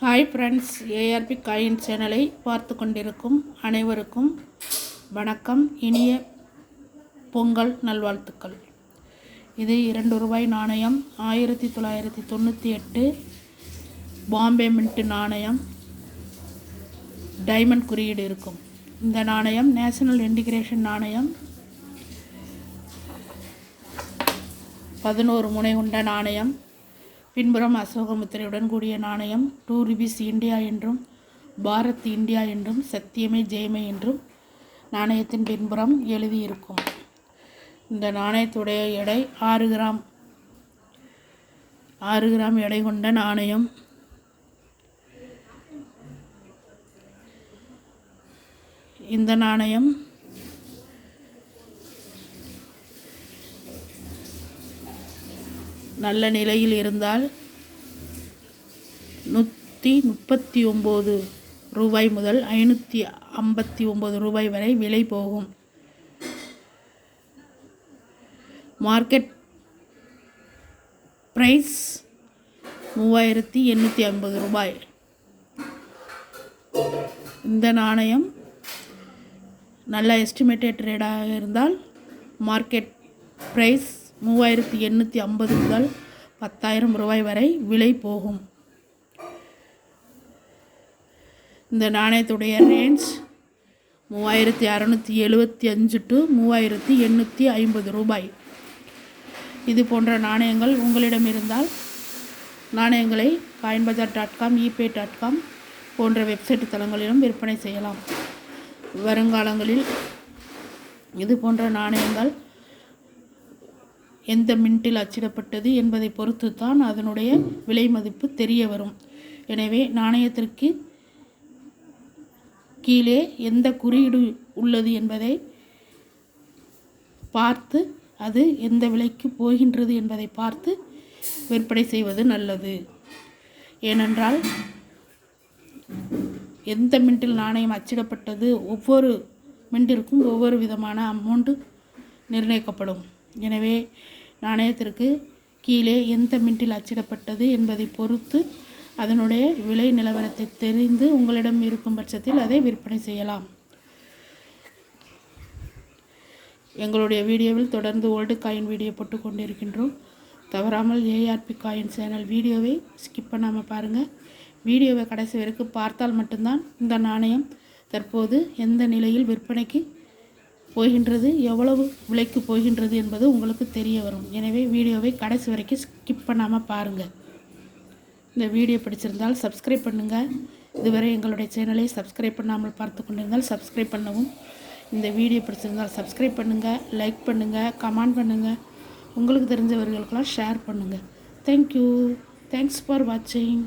Hi friends, ARP coin சேனலை பார்த்து கொண்டிருக்கும் அனைவருக்கும் வணக்கம். இனிய பொங்கல் நல்வாழ்த்துக்கள். இது 2 ரூபாய் நாணயம், 1998 பாம்பே மின்ட் நாணயம், டைமண்ட் குறியீடு இருக்கும். இந்த நாணயம் நேஷனல் இன்டிகிரேஷன் நாணயம், 11 முனை கொண்ட நாணயம். பின்புறம் அசோக முத்திரையுடன் கூடிய நாணயம். 2 rupees இந்தியா என்றும் பாரத் இந்தியா என்றும் சத்தியமே ஜெயமே என்றும் நாணயத்தின் பின்புறம் எழுதியிருக்கும். இந்த நாணயத்துடைய எடை 6 கிராம். 6 கிராம் எடை கொண்ட நாணயம். இந்த நாணயம் நல்ல நிலையில் இருந்தால் 139 ரூபாய் முதல் 559 ரூபாய் வரை விலை போகும். மார்க்கெட் பிரைஸ் 3850 ரூபாய். இந்த நாணயம் நல்ல எஸ்டிமேட்டட் ரேட்டாக இருந்தால் மார்க்கெட் பிரைஸ் 3850 முதல் 10,000 ரூபாய் வரை விலை போகும். இந்த நாணயத்துடைய ரேஞ்ச் 3675 to 3850 ரூபாய். இது போன்ற நாணயங்கள் உங்களிடம் இருந்தால் நாணயங்களை coinbazar.com, epay.com போன்ற வெப்சைட் தளங்களிலும் விற்பனை செய்யலாம். வருங்காலங்களில் இது போன்ற நாணயங்கள் எந்த மின்ட்டில் அச்சிடப்பட்டது என்பதை பொறுத்து தான் அதனுடைய விலை மதிப்பு தெரிய வரும். எனவே நாணயத்திற்கு கீழே எந்த குறியீடு உள்ளது என்பதை பார்த்து அது எந்த விலைக்கு போகின்றது என்பதை பார்த்து விற்பனை செய்வது நல்லது. ஏனென்றால் எந்த மின்ட்டில் நாணயம் அச்சிடப்பட்டது ஒவ்வொரு மின்ட்டிற்கும் ஒவ்வொரு விதமான அமௌண்ட்டு நிர்ணயிக்கப்படும். எனவே நாணயத்திற்கு கீழே எந்த மின்ட்டில் அச்சிடப்பட்டது என்பதை பொறுத்து அதனுடைய விலை நிலவரத்தை தெரிந்து உங்களிடம் இருக்கும் பட்சத்தில் அதை விற்பனை செய்யலாம். எங்களுடைய வீடியோவில் தொடர்ந்து ஓல்டு காயின் வீடியோ போட்டு கொண்டிருக்கின்றோம். தவறாமல் ஏஆர்பி காயின் சேனல் வீடியோவை ஸ்கிப் பண்ணாமல் பாருங்கள். வீடியோவை கடைசி வரைக்கும் பார்த்தால் மட்டும்தான் இந்த நாணயம் தற்போது எந்த நிலையில் விற்பனைக்கு போகின்றது, எவ்வளவு விலைக்கு போகின்றது என்பது உங்களுக்கு தெரிய வரும். எனவே வீடியோவை கடைசி வரைக்கும் ஸ்கிப் பண்ணாமல் பாருங்கள். இந்த வீடியோ பிடிச்சிருந்தால் சப்ஸ்கிரைப் பண்ணுங்கள். இதுவரை எங்களுடைய சேனலை சப்ஸ்கிரைப் பண்ணாமல் பார்த்து கொண்டிருந்தால் சப்ஸ்கிரைப் பண்ணவும். இந்த வீடியோ பிடிச்சிருந்தால் சப்ஸ்கிரைப் பண்ணுங்கள், லைக் பண்ணுங்கள், கமெண்ட் பண்ணுங்கள், உங்களுக்கு தெரிஞ்சவர்களுக்கெல்லாம் ஷேர் பண்ணுங்கள். தேங்க்யூ. தேங்க்ஸ் ஃபார் வாட்சிங்.